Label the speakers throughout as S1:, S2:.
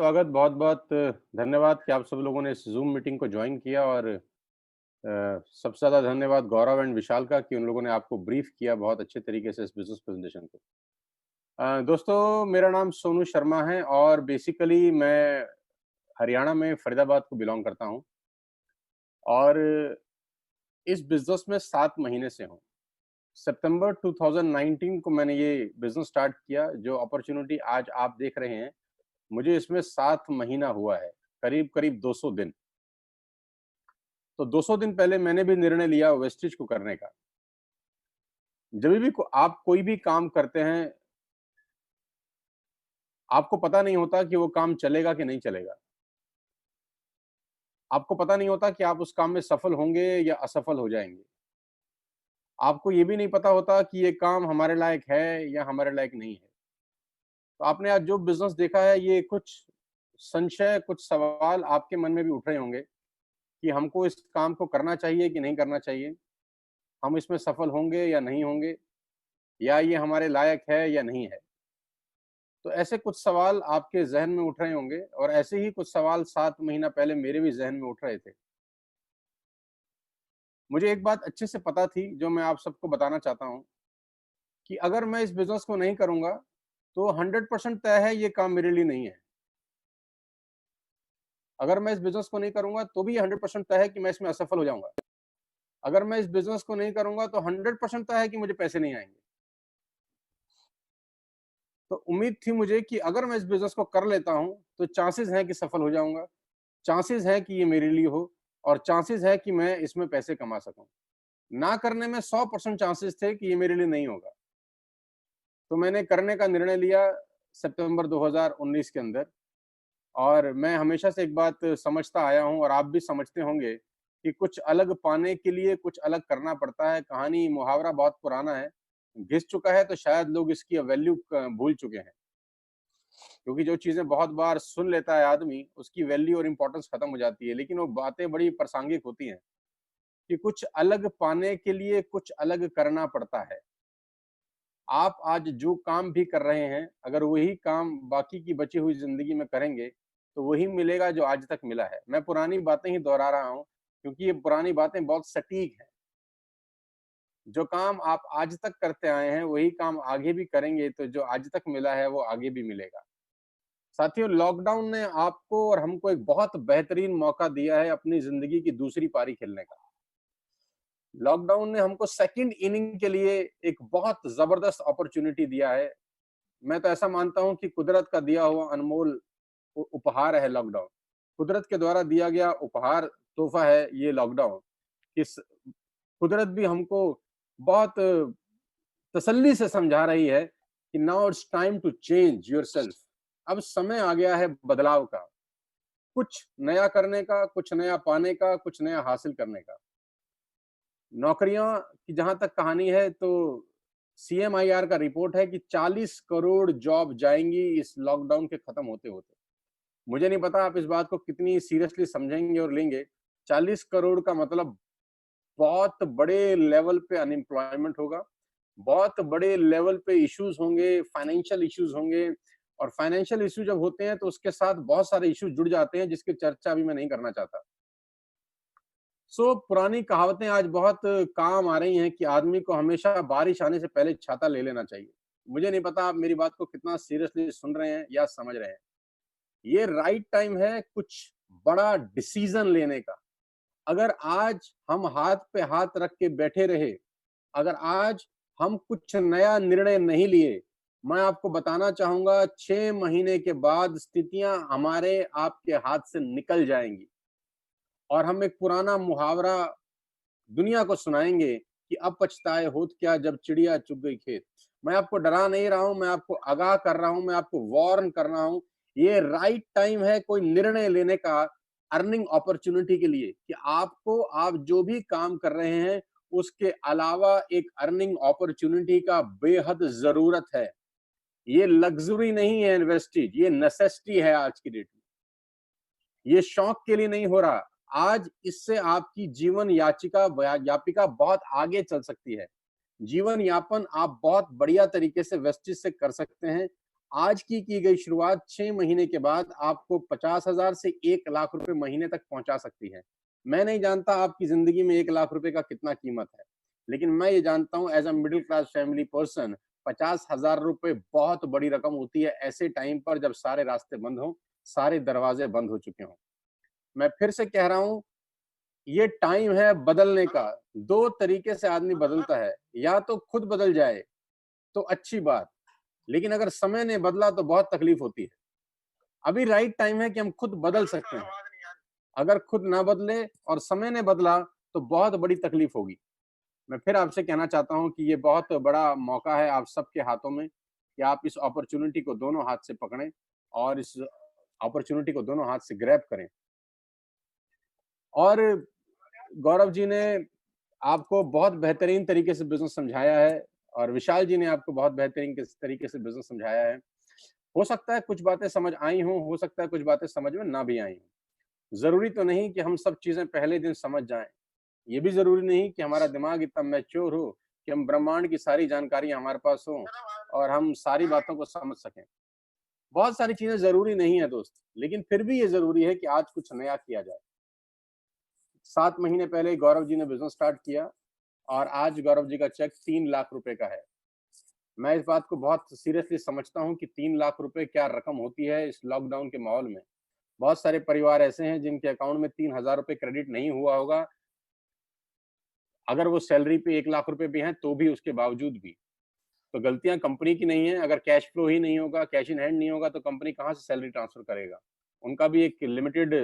S1: स्वागत, बहुत-बहुत धन्यवाद कि आप सब लोगों ने इस ज़ूम मीटिंग को जॉइन किया और सबसे ज़्यादा धन्यवाद गौरव एंड विशाल का कि उन लोगों ने आपको ब्रीफ किया बहुत अच्छे तरीके से इस बिज़नेस प्रेज़ेंटेशन को। दोस्तों मेरा नाम सोनू शर्मा है और बेसिकली मैं हरियाणा में फरीदाबाद को बिलॉन्ग करता हूँ और इस बिज़नेस में 7 महीने से हूँ। सितंबर 2019 को मैंने ये बिज़नेस स्टार्ट किया, जो अपॉर्च्युनिटी आज आप देख रहे हैं, मुझे इसमें 7 महीना हुआ है, करीब-करीब 200 दिन। तो 200 दिन पहले मैंने भी निर्णय लिया वेस्टेज को करने का। जभी भी को आप कोई भी काम करते हैं, आपको पता नहीं होता कि वो काम चलेगा कि नहीं चलेगा। आपको पता नहीं होता कि आप उस काम में सफल होंगे या असफल हो जाएँगे। आपको ये भी नहीं पता होता कि ये काम हमारे लायक है या हमारे लायक नहीं है। तो आपने आज जो बिज़नेस देखा है, ये कुछ संशय, कुछ सवाल आपके मन में भी उठ रहे होंगे कि हमको इस काम को करना चाहिए कि नहीं करना चाहिए? हम इसमें सफल होंगे या नहीं होंगे? या ये हमारे लायक है या नहीं है? तो ऐसे कुछ सवाल आपके ज़हन में उठ रहे होंगे और ऐसे ही कुछ सवाल 7 महीना पहले मेरे भी ज़हन में उठ रहे थे। मुझे एक बात अच्छे से पता थी, जो मैं आप सबको बताना चाहता हूँ कि अगर मैं इस बिज़नेस को नहीं करूँगा, तो 100% तय है ये काम मेरे लिए नहीं है। अगर मैं इस बिज़नेस को नहीं करूँगा, तो भी ये 100% तय है कि मैं इसमें असफल हो जाऊँगा। अगर मैं इस बिज़नेस को नहीं करूँगा, तो 100% तय है कि मुझे पैसे नहीं आएँगे। तो उम्मीद थी मुझे कि अगर मैं इस बिज़नेस को कर लेता हूँ, तो चांसेज़ हैं कि सफल हो जाऊँगा, चांसेज़ हैं कि ये मेरे लिए हो और चांसेज़ है कि मैं इसमें पैसे कमा सकूँ। ना करने में 100% चांसेज़ थे कि ये मेरे लिए नहीं होगा। तो मैंने करने का निर्णय लिया सितंबर 2019 के अंदर और मैं हमेशा से एक बात समझता आया हूँ और आप भी समझते होंगे कि कुछ अलग पाने के लिए कुछ अलग करना पड़ता है। कहानी मुहावरा बहुत पुराना है, घिस चुका है तो शायद लोग इसकी वैल्यू भूल चुके हैं। क्योंकि जो चीज़ें बहुत बार सुन लेता है आदमी, उसकी वैल्यू और इम्पोर्टेंस खत्म हो जाती है। लेकिन वो बातें बड़ी प्रासंगिक होती हैं कि कुछ अलग पाने के लिए कुछ अलग करना पड़ता है। आप आज जो काम भी कर रहे हैं, अगर वही काम बाकी की बची हुई ज़िंदगी में करेंगे, तो वही मिलेगा जो आज तक मिला है। मैं पुरानी बातें ही दोहरा रहा हूँ, क्योंकि ये पुरानी बातें बहुत सटीक हैं। जो काम आप आज तक करते आए हैं, वही काम आगे भी करेंगे, तो जो आज तक मिला है, वो आगे भी मिलेगा। साथियों, लॉकडाउन ने आपको और हमको एक बहुत बेहतरीन मौका दिया है अपनी ज़िंदगी की दूसरी पारी खेलने का। लॉकडाउन ने हमको सेकंड इनिंग के लिए एक बहुत ज़बरदस्त अपॉर्च्युनिटी दिया है। मैं तो ऐसा मानता हूँ कि कुदरत का दिया हुआ अनमोल उपहार है लॉकडाउन। कुदरत के द्वारा दिया गया उपहार, तोहफ़ा है ये लॉकडाउन। इस कुदरत भी हमको बहुत तसल्ली से समझा रही है कि now it's time to change yourself. अब समय आ गया है बदलाव का, कुछ नया करने का, कुछ नया पाने का, कुछ नया हासिल करने का। नौकरियां की जहां तक कहानी है, तो सीएमआईआर का रिपोर्ट है कि 40 करोड़ जॉब जाएंगी इस लॉकडाउन के खत्म होते होते। मुझे नहीं पता आप इस बात को कितनी सीरियसली समझेंगे और लेंगे। 40 करोड़ का मतलब बहुत बड़े लेवल पे अनएम्प्लॉयमेंट होगा, बहुत बड़े लेवल पे इश्यूज होंगे, फाइनेंशियल इश्यूज होंगे और फाइनेंशियल इश्यू जब होते हैं तो उसके साथ बहुत सारे इश्यूज जुड़ जाते हैं जिसकी चर्चा अभी मैं नहीं करना चाहता। पुरानी कहावतें आज बहुत काम आ रही हैं कि आदमी को हमेशा बारिश आने से पहले छाता ले लेना चाहिए। मुझे नहीं पता आप मेरी बात को कितना सीरियसली सुन रहे हैं या समझ रहे हैं। ये राइट टाइम है कुछ बड़ा डिसीजन लेने का। अगर आज हम हाथ पे हाथ रख के बैठे रहे, अगर आज हम कुछ नया निर्णय नहीं लिए, मैं आपको बताना चाहूँगा 6 महीने के बाद स्थितियाँ हमारे आपके हाथ से निकल जाएँगी और हम एक पुराना मुहावरा दुनिया को सुनाएँगे कि अब पछताए होत क्या जब चिड़िया चुग गई खेत। मैं आपको डरा नहीं रहा हूँ, मैं आपको आगाह कर रहा हूँ, मैं आपको वार्न कर रहा हूँ। ये राइट टाइम है कोई निर्णय लेने का अर्निंग अपॉर्च्युनिटी के लिए कि आपको आप जो भी काम कर रहे हैं, उसके अलावा एक अर्निंग अपॉर्च्युनिटी का बेहद ज़रूरत है। ये लग्ज़री नहीं है इन्वेस्टेज, ये नेसेसिटी है आज की डेट में। ये शौक के लिए नहीं हो रहा। आज इससे आपकी जीवन यापिका बहुत आगे चल सकती है। जीवन यापन आप बहुत बढ़िया तरीके से वेस्टेज से कर सकते हैं। आज की गई शुरुआत 6 महीने के बाद आपको 50,000 से 1 लाख रुपए महीने तक पहुंचा सकती है। मैं नहीं जानता आपकी ज़िंदगी में 1 लाख रुपए का कितना कीमत है, लेकिन मैं ये जानता हूँ as a middle class family person 50,000 रुपए बहुत बड़ी रकम होती है ऐसे टाइम पर जब सारे रास्ते बंद हों, सारे दरवाजे बंद हो चुके हों। मैं फिर से कह रहा हूँ, ये टाइम है बदलने का। 2 तरीके से आदमी बदलता है, या तो खुद बदल जाए, तो अच्छी बात, लेकिन अगर समय ने बदला तो बहुत तकलीफ होती है। अभी राइट टाइम है कि हम खुद बदल सकते हैं। अगर खुद ना बदले और समय ने बदला तो बहुत बड़ी तकलीफ होगी। मैं फिर आपसे कहना चाहता हूँ कि ये बहुत बड़ा मौका है आप सबके हाथों में कि आप इस अपॉर्च्युनिटी को दोनों हाथ से पकड़ें और इस अपॉर्च्युनिटी को दोनों हाथ से ग्रैब करें। और गौरव जी ने आपको बहुत बेहतरीन तरीके से बिज़नेस समझाया है और विशाल जी ने आपको बहुत बेहतरीन तरीके से बिज़नेस समझाया है। हो सकता है कुछ बातें समझ आई हों, हो सकता है कुछ बातें समझ में ना भी आई हों। ज़रूरी तो नहीं कि हम सब चीज़ें पहले दिन समझ जाएँ। ये भी ज़रूरी नहीं कि हमारा दिमाग इतना मैच्योर हो कि हम ब्रह्मांड की सारी जानकारी हमारे पास हो और हम सारी बातों को समझ सकें। बहुत सारी चीज़ें ज़रूरी नहीं है दोस्त, लेकिन फिर भी ये ज़रूरी है कि आज कुछ नया किया जाए। 7 महीने पहले गौरव जी ने बिज़नेस स्टार्ट किया और आज गौरव जी का चेक 3 लाख रुपए का है। मैं इस बात को बहुत सीरियसली समझता हूँ कि 3 लाख रुपए क्या रकम होती है इस लॉकडाउन के माहौल में। बहुत सारे परिवार ऐसे हैं जिनके अकाउंट में 3,000 रुपए क्रेडिट नहीं हुआ होगा। अगर वो सैलरी पे 1 लाख रुपए भी हैं तो भी उसके बावजूद भी। तो गलतियाँ कंपनी की नहीं है, अगर कैश फ्लो ही नहीं होगा, कैश इन हैंड नहीं होगा तो कंपनी कहाँ से सैलरी ट्रांसफर करेगा? उनका भी एक लिमिटेड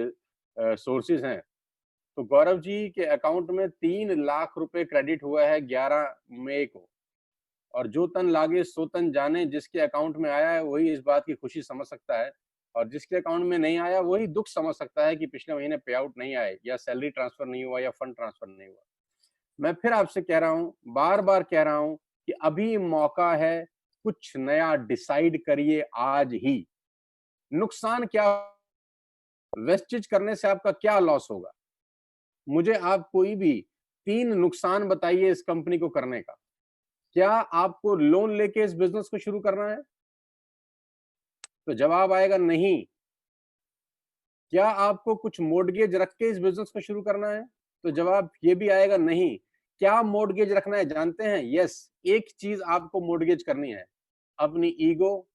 S1: सोर्सेज़ हैं। तो गौरव जी के अकाउंट में 3 लाख रुपए क्रेडिट हुआ है 11 मई को और जो तन लागे सो तन जाने, जिसके अकाउंट में आया है वही इस बात की खुशी समझ सकता है और जिसके अकाउंट में नहीं आया वही दुःख समझ सकता है कि पिछले महीने पे आउट नहीं आए या सैलरी ट्रांसफर नहीं हुआ या फंड ट्रांसफर नहीं हुआ। मैं फिर आपसे कह रहा हूँ, बार-बार कह रहा हूँ कि अभी मौका है, कुछ नया डिसाइड करिए आज ही। नुकसान क्या, वेस्टेज करने से आपका क्या लॉस होगा? मुझे आप कोई भी 3 नुकसान बताइए इस कंपनी को करने का। क्या आपको लोन लेके इस बिज़नेस को शुरू करना है? तो जवाब आएगा नहीं। क्या आपको कुछ मॉर्टगेज रख के इस बिज़नेस को शुरू करना है? तो जवाब ये भी आएगा नहीं। क्या मॉर्टगेज रखना है जानते हैं? यस, एक चीज़ आपको मॉर्टगेज करनी है, अपनी ईगो,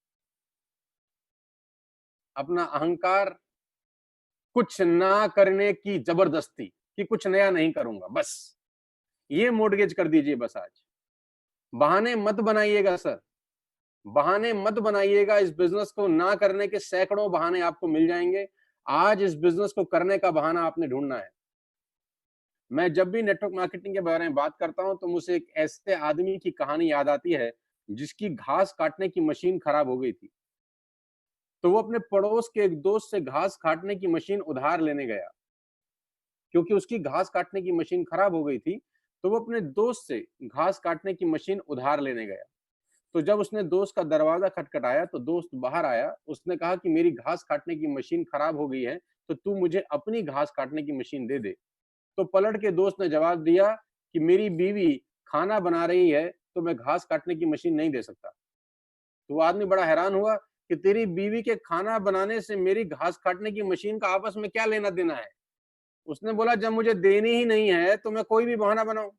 S1: अपना अहंकार, कुछ ना करने की ज़बरदस्ती कि कुछ नया नहीं करूँगा, बस। ये मॉर्टगेज कर दीजिए बस आज। बहाने मत बनाइएगा सर, बहाने मत बनाइएगा, इस बिज़नेस को ना करने के सैकड़ों बहाने आपको मिल जाएँगे। आज इस बिज़नेस को करने का बहाना आपने ढूँढना है। मैं जब भी नेटवर्क मार्केटिंग के बारे में बात करता हूँ, तो मुझे एक ऐसे आदमी की कहानी याद आती है, जिसकी घास काटने की मशीन खराब हो गई थी। तो वो अपने पड़ोस के एक दोस्त से घास काटने की मशीन उधार लेने गया। क्योंकि उसकी घास काटने की मशीन खराब हो गई थी, तो वो अपने दोस्त से घास काटने की मशीन उधार लेने गया। तो जब उसने दोस्त का दरवाज़ा खटखटाया, तो दोस्त बाहर आया। उसने कहा कि मेरी घास काटने की मशीन खराब हो गई है, तो तू मुझे अपनी घास काटने की मशीन दे दे। तो पलट के दोस्त ने जवाब दिया कि मेरी बीवी खाना बना रही है, तो मैं घास काटने की मशीन नहीं दे सकता। तो वो आदमी बड़ा हैरान हुआ कि तेरी बीवी के खाना बनाने से मेरी घास काटने की मशीन का आपस में क्या लेना-देना है? उसने बोला जब मुझे देनी ही नहीं है, तो मैं कोई भी बहाना बनाऊँ।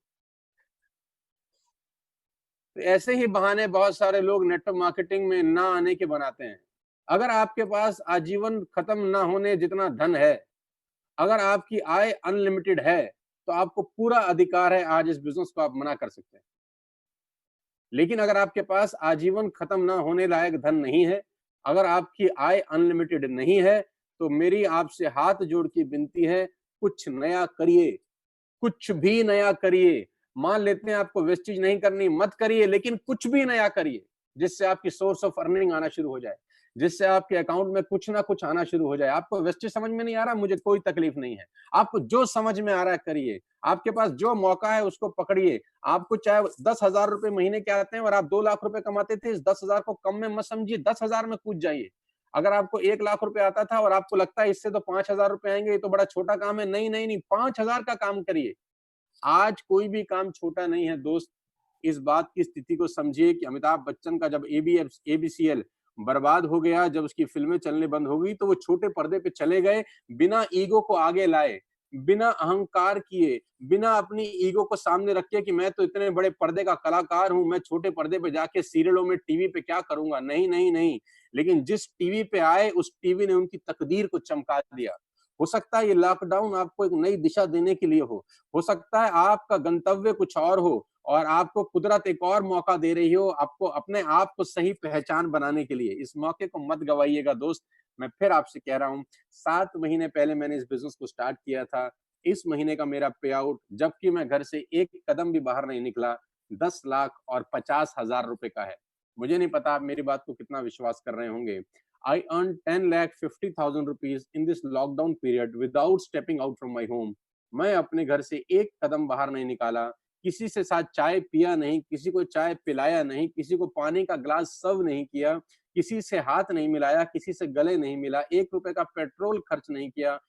S1: तो ऐसे ही बहाने बहुत सारे लोग नेटवर्क मार्केटिंग में ना आने के बनाते हैं। अगर आपके पास आजीवन खत्म ना होने जितना धन है, अगर आपकी आय अनलिमिटेड है, तो आपको पूरा अधिकार है आज इस बिज़नेस को आप मना कर सकते हैं। लेकिन अगर आपके पास आजीवन खत्म ना होने लायक धन नहीं है, अगर आपकी आय अनलिमिटेड नहीं है, तो मेरी आपसे हाथ जोड़ के विनती है, कुछ नया करिए, कुछ भी नया करिए। मान लेते हैं आपको वेस्टेज नहीं करनी, मत करिए, लेकिन कुछ भी नया करिए, जिससे आपकी सोर्स ऑफ अर्निंग आना शुरू हो जाए, जिससे आपके अकाउंट में कुछ ना कुछ आना शुरू हो जाए। आपको वेस्टेज समझ में नहीं आ रहा, मुझे कोई तकलीफ नहीं है। आपको जो समझ में आ रहा है करिए। आपके पास जो मौका है उसको पकड़िए। आपको चाहे 10,000 रुपए महीने के आते हैं और आप 2 लाख रुपए कमाते थे, इस 10,000 को कम में मत समझिए, 10,000 में कूद जाइए। अगर आपको 1 लाख रुपए आता था और आपको लगता है इससे तो 5,000 रुपए आएँगे, ये तो बड़ा छोटा काम है। नहीं, नहीं, नहीं, 5,000 का काम करिए। आज कोई भी काम छोटा नहीं है दोस्त। इस बात की स्थिति को समझिए कि अमिताभ बच्चन का जब एबीसीएल बर्बाद हो गया जब उसकी फिल्में चलने बंद हो गई, तो वो छोटे पर्दे पे चले गए, बिना ईगो को आगे लाए, बिना अहंकार किए, बिना अपनी ईगो को सामने रखे कि मैं तो इतने बड़े पर्दे का कलाकार हूं, मैं छोटे पर्दे पे जाके सीरियलों में टीवी पे क्या करूंगा। नहीं नहीं नहीं, लेकिन जिस टीवी पे आए उस टीवी ने उनकी तकदीर को चमका दिया। हो सकता है ये लॉकडाउन आपको एक नई दिशा देने के लिए हो सकता है आपका गंतव्य कुछ और हो और आपको कुदरत एक और मौका दे रही हो, आपको अपने आप को सही पहचान बनाने के लिए। इस मौके को मत गवाइएगा दोस्त। मैं फिर आपसे कह रहा हूँ, 7 महीने पहले मैंने इस बिजनेस को स्टार्ट किया था। इस महीने का मेरा पे आउट, जबकि मैं घर से एक कदम भी बाहर नहीं निकला, 10 लाख और 50,000 रुपए का है। मुझे नहीं पता आप मेरी बात को कितना विश्वास कर रहे होंगे। I earned 10,50,000 rupees in this lockdown period without stepping out from my home. मैं अपने घर से एक कदम बाहर नहीं निकाला, किसी से साथ चाय पिया नहीं, किसी को चाय पिलाया नहीं, किसी को पानी का ग्लास सर्व नहीं किया, किसी से हाथ नहीं मिलाया, किसी से गले नहीं मिला, 1 रुपए का पेट्रोल खर्च नहीं किया,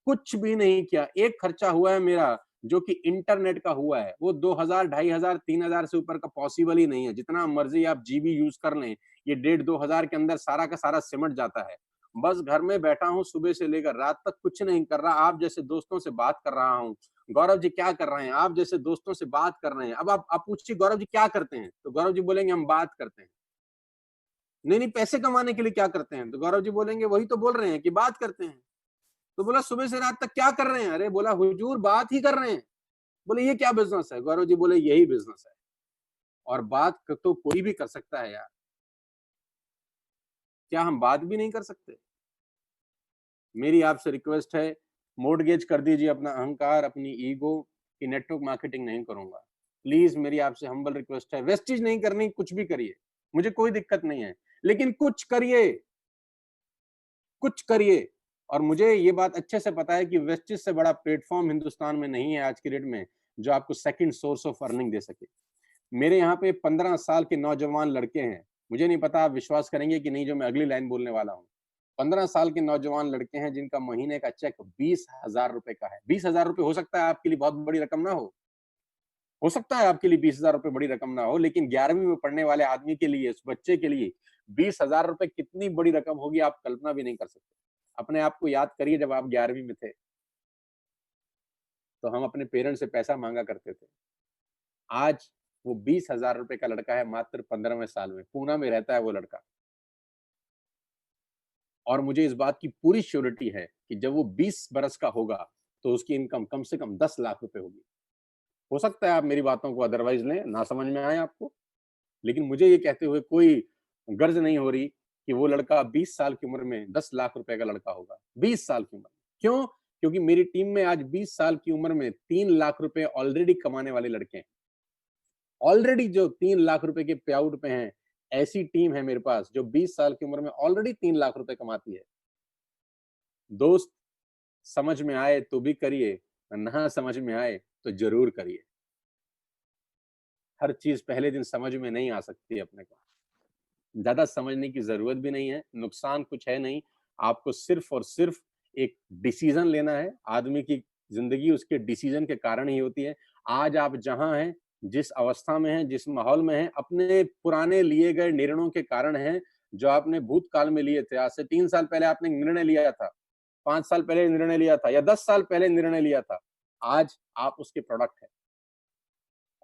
S1: कुछ भी नहीं किया। एक खर्चा हुआ है मेरा जो कि इंटरनेट का हुआ है, वो 2000, 2500, 3000 से ऊपर का पॉसिबल ही नहीं है। जितना मर्जी आप जीबी यूज कर लें, ये 1,500-2,000 के अंदर सारा का सारा सिमट जाता है। बस घर में बैठा हूँ, सुबह से लेकर रात तक कुछ नहीं कर रहा, आप जैसे दोस्तों से बात कर रहा हूँ। गौरव जी क्या कर रहे हैं? आप जैसे दोस्तों से बात कर रहे हैं। अब आप पूछिए गौरव जी क्या करते हैं? तो गौरव जी बोलेंगे हम बात करते हैं। नहीं नहीं, पैसे कमाने के लिए क्या करते हैं? तो गौरव जी बोलेंगे वही तो बोल रहे हैं कि बात करते हैं। तो बोला सुबह से रात तक क्या कर रहे हैं? अरे बोला हुजूर बात ही कर रहे हैं। बोले ये क्या बिजनेस है? गौरव जी बोले यही बिजनेस है। और बात तो कोई भी कर सकता है यार, क्या हम बात भी नहीं कर सकते? मेरी आपसे रिक्वेस्ट है, मोर्टगेज कर दीजिए अपना अहंकार, अपनी ईगो कि नेटवर्क मार्केटिंग नहीं करूंगा। प्लीज मेरी आपसे हम्बल रिक्वेस्ट है, वेस्टेज नहीं करनी, कुछ भी करिए, मुझे कोई दिक्कत नहीं है, लेकिन कुछ करिए, कुछ करिए। और मुझे ये बात अच्छे से पता है कि वेस्टेज से बड़ा प्लेटफॉर्म हिंदुस्तान में नहीं है आज की डेट में जो आपको सेकंड सोर्स ऑफ अर्निंग दे सके। मेरे यहाँ पे 15 साल के नौजवान लड़के हैं, मुझे नहीं पता आप विश्वास करेंगे कि नहीं जो मैं अगली लाइन बोलने वाला हूँ। 15 साल के नौजवान लड़के हैं जिनका महीने का चेक 20,000 रुपए का है। 20,000 रुपए हो सकता है आपके लिए बहुत बड़ी रकम ना हो सकता है आपके लिए 20,000 रुपए बड़ी रकम ना हो, लेकिन 11वीं में पढ़ने वाले आदमी के लिए, उस बच्चे के लिए 20,000 रुपए कितनी बड़ी रकम होगी आप कल्पना भी नहीं कर सकते। अपने आप को याद करिए जब आप 11वीं में थे, तो हम अपने पेरेंट्स से पैसा मांगा करते थे। आज वो 20,000 रुपए का लड़का है मात्र 15वें साल में, पूना में रहता है वो लड़का। और मुझे इस बात की पूरी श्योरिटी है कि जब वो 20 बरस का होगा, तो उसकी इनकम कम से कम 10 लाख रुपए होगी। हो सकता है आप मेरी बातों को अदरवाइज लें, ना समझ में आए आपको, लेकिन मुझे ये कहते हुए कोई गर्ज नहीं हो रही कि वो लड़का 20 साल की उम्र में 10 लाख रुपए का लड़का होगा। 20 साल की उम्र। क्यों? क्योंकि मेरी टीम में आज 20 साल की उम्र में 3 लाख रुपए ऑलरेडी कमाने वाले लड़के हैं। ऑलरेडी जो 3 लाख रुपए के पे आउट पे हैं, ऐसी टीम है मेरे पास जो 20 साल की उम्र में ऑलरेडी 3 लाख रुपए कमाती है। दोस्त, समझ में आए तो भी करिए, ना समझ में आए तो जरूर करिए। हर चीज पहले दिन समझ में नहीं आ सकती अपने को। ज्यादा समझने की जरूरत भी नहीं है, नुकसान कुछ है नहीं। आपको सिर्फ और सिर्फ एक डिसीजन लेना है। आदमी की जिंदगी उसके डिसीजन के कारण ही होती है। आज आप जहां हैं, जिस अवस्था में हैं, जिस माहौल में हैं, अपने पुराने लिए गए निर्णयों के कारण हैं, जो आपने भूतकाल में लिए थे। आज से 3 साल पहले आपने निर्णय लिया था, 5 साल पहले निर्णय लिया था, या 10 साल पहले निर्णय लिया था। आज आप उसके प्रोडक्ट हैं।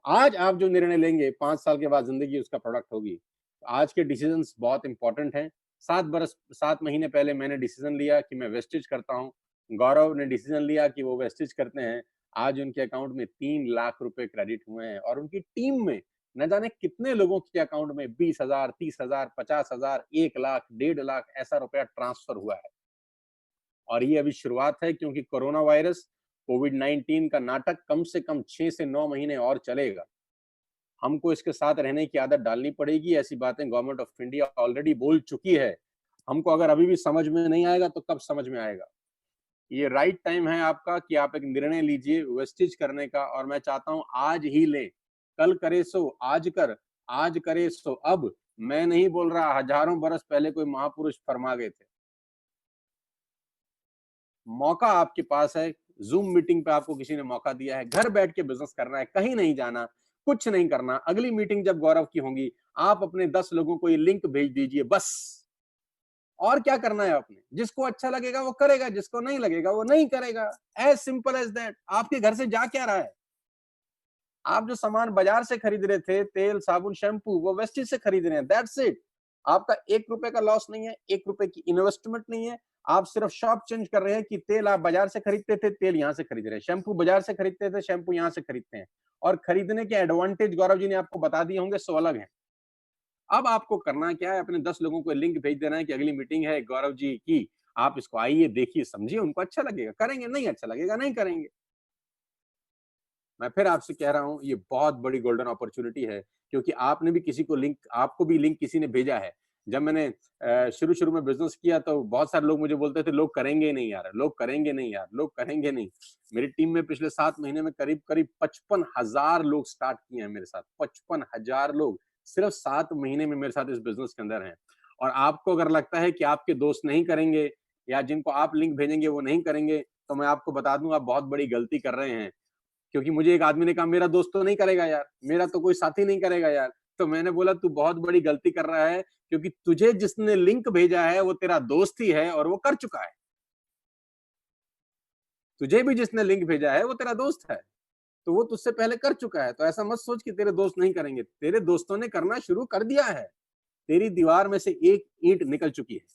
S1: आज आप जो निर्णय लेंगे 5 साल के बाद जिंदगी उसका प्रोडक्ट होगी। आज के डिसीजंस बहुत इंपॉर्टेंट हैं। 7 महीने पहले मैंने डिसीजन लिया कि मैं वेस्टेज करता हूँ। गौरव ने डिसीजन लिया कि वो वेस्टेज करते हैं। आज उनके अकाउंट में 3 लाख रुपए क्रेडिट हुए हैं और उनकी टीम में न जाने कितने लोगों के अकाउंट में 20,000, 30,000, 50,000, 1 लाख, 1.5 लाख ऐसा रुपया ट्रांसफर हुआ है। और ये अभी शुरुआत है, क्योंकि कोरोना वायरस, कोविड-19 का नाटक कम से कम 6 से 9 महीने और चलेगा। हमको इसके साथ रहने की आदत डालनी पड़ेगी। ऐसी बातें गवर्नमेंट ऑफ इंडिया ऑलरेडी बोल चुकी है। हमको अगर अभी भी समझ में नहीं आएगा तो कब समझ में आएगा? ये राइट टाइम है आपका कि आप एक निर्णय लीजिए वेस्टेज करने का, और मैं चाहता हूं आज ही लें। कल करे सो आज कर, आज करे सो अब। मैं नहीं बोल रहा, हजारों बरस पहले कोई महापुरुष फरमा गए थे। मौका आपके पास है। जूम मीटिंग पे आपको किसी ने मौका दिया है, घर बैठ के बिजनेस करना है, कहीं नहीं जाना, कुछ नहीं करना। अगली मीटिंग जब गौरव की होगी, आप अपने 10 लोगों को ये लिंक भेज दीजिए बस। और क्या करना है आपने? जिसको अच्छा लगेगा वो करेगा, जिसको नहीं लगेगा वो नहीं करेगा। As simple as that. आपके घर से जा क्या रहा है? आप जो सामान बाजार से खरीद रहे थे, तेल, साबुन, शैम्पू, वो वेस्टेज से खरीद रहे हैं, दैट्स इट। आपका ₹1 का लॉस नहीं है, ₹1 की इन्वेस्टमेंट नहीं है। आप सिर्फ शॉप चेंज कर रहे हैं कि तेल आप बाजार से खरीदते थे, तेल यहाँ से खरीद रहे हैं। शैम्पू बाजार से खरीदते थे, शैम्पू यहाँ से खरीदते हैं। और खरीदने के एडवांटेज गौरव जी ने आपको बता दिए होंगे, सो अलग हैं। अब आपको करना क्या है, अपने 10 लोगों को लिंक भेज देना है कि अगली मीटिंग है गौरव जी की, आप इसको आइए, देखिए, समझिए, उनको अच्छा लगेगा, करेंगे, नहीं अच्छा लगेगा, नहीं करेंगे। मैं फिर आपसे कह रहा हूँ, ये बहुत बड़ी गोल्डन अपॉर्च्युनिटी है, क्योंकि आपने भी किसी को लिंक आपको भी लिंक किसी ने भेजा है। जब मैंने शुरू-शुरू में बिज़नेस किया तो बहुत सारे लोग मुझे बोलते थे, "लोग करेंगे नहीं यार, लोग करेंगे नहीं यार, लोग करेंगे नहीं।" मेरी टीम में पिछले 7 महीने में करीब-करीब 55,000 लोग स्टार्ट किए हैं मेरे साथ, 55,000 लोग सिर्फ 7 महीने में मेरे साथ इस बिज़नेस के अंदर हैं। और आपको अगर लगता है कि आपके दोस्त नहीं करेंगे या जिनको आप लिंक भेजेंगे वो नहीं करेंगे, तो मैं आपको बता दूँ, आप बहुत बड़ी गलती कर रहे हैं। क्योंकि मुझे एक आदमी ने कहा, मेरा दोस्त तो नहीं करेगा यार, मेरा तो कोई साथी नहीं करेगा यार। तो मैंने बोला, तू बहुत बड़ी गलती कर रहा है, क्योंकि तुझे जिसने लिंक भेजा है वो तेरा दोस्त ही है और वो कर चुका है। तुझे भी जिसने लिंक भेजा है वो तेरा दोस्त है, तो वो तुझसे पहले कर चुका है। तो ऐसा मत सोच कि तेरे दोस्त नहीं करेंगे, तेरे दोस्तों ने करना शुरू कर दिया है। तेरी दीवार में से एक ईंट निकल चुकी है।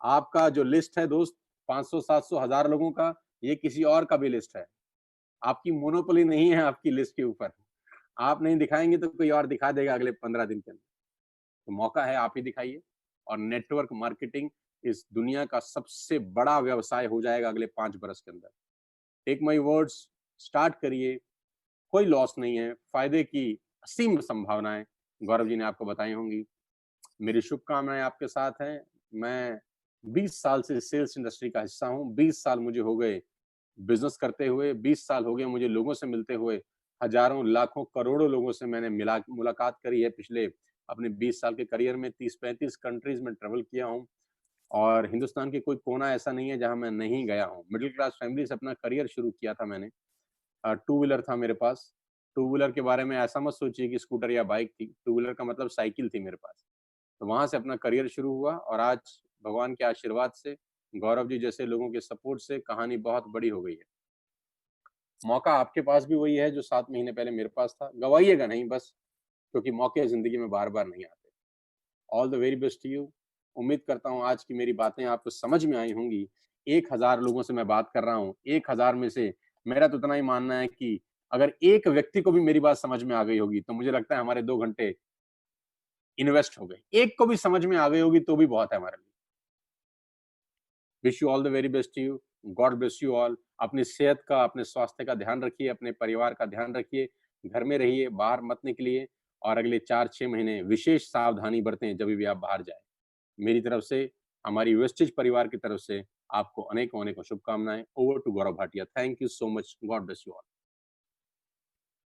S1: आपका जो लिस्ट है दोस्त, 500, 700, 1000 लोगों का, ये किसी और का भी लिस्ट है। आपकी मोनोपोली नहीं है आपकी लिस्ट के ऊपर। आप नहीं दिखाएँगे तो कोई और दिखा देगा अगले 15 दिन के अंदर। तो मौका है, आप ही दिखाइए। और नेटवर्क मार्केटिंग इस दुनिया का सबसे बड़ा व्यवसाय हो जाएगा अगले 5 बरस के अंदर। टेक माय वर्ड्स, स्टार्ट करिए, कोई लॉस नहीं है, फ़ायदे की असीम संभावनाएँ गौरव जी ने आपको बताई होंगी। मेरी शुभकामनाएँ आपके साथ हैं। मैं 20 साल से सेल्स इंडस्ट्री का हिस्सा हूँ, 20 साल मुझे हो गए बिज़नेस करते हुए, 20 साल हो गए मुझे लोगों से मिलते हुए, हज़ारों, लाखों, करोड़ों लोगों से मैंने मिला मुलाकात करी है पिछले अपने 20 साल के करियर में। 30-35 कंट्रीज़ में ट्रैवल किया हूँ और हिंदुस्तान के कोई कोना ऐसा नहीं है जहाँ मैं नहीं गया हूँ। मिडल क्लास फैमिली से अपना करियर शुरू किया था मैंने। टू व्हीलर था मेरे पास। टू व्हीलर के बारे में ऐसा मत सोचिए कि स्कूटर या बाइक थी। टू व्हीलर का मतलब साइकिल थी मेरे पास। तो वहाँ से अपना करियर शुरू हुआ और आज भगवान के आशीर्वाद से, गौरव जी जैसे लोगों के सपोर्ट से कहानी बहुत बड़ी हो गई है। मौका आपके पास भी वही है जो 7 महीने पहले मेरे पास था। गवाइएगा नहीं बस, क्योंकि मौके ज़िंदगी में बार-बार नहीं आते। All the very best to you. उम्मीद करता हूँ आज की मेरी बातें आपको समझ में आई होंगी। 1000 लोगों से मैं बात कर रहा हूँ, 1000 में से मेरा तो इतना ही मानना है कि अगर एक व्यक्ति को भी मेरी बात समझ में आ गई होगी, तो मुझे लगता है हमारे 2 घंटे इन्वेस्ट हो गए। एक को भी समझ में आ गई होगी तो भी बहुत है हमारे लिए। Wish you all the very best to you. God bless you all. अपनी सेहत का, अपने स्वास्थ्य का ध्यान रखिए, अपने परिवार का ध्यान रखिए, घर में रहिए, बाहर मत निकलिए और अगले 4-6 महीने विशेष सावधानी बरतें जभी भी आप बाहर जाएँ। मेरी तरफ से, हमारी वेस्टेज परिवार की तरफ से आपको अनेकों-अनेकों शुभकामनाएँ। Over to Gaurav Bhatia. Thank you so much. God bless you all.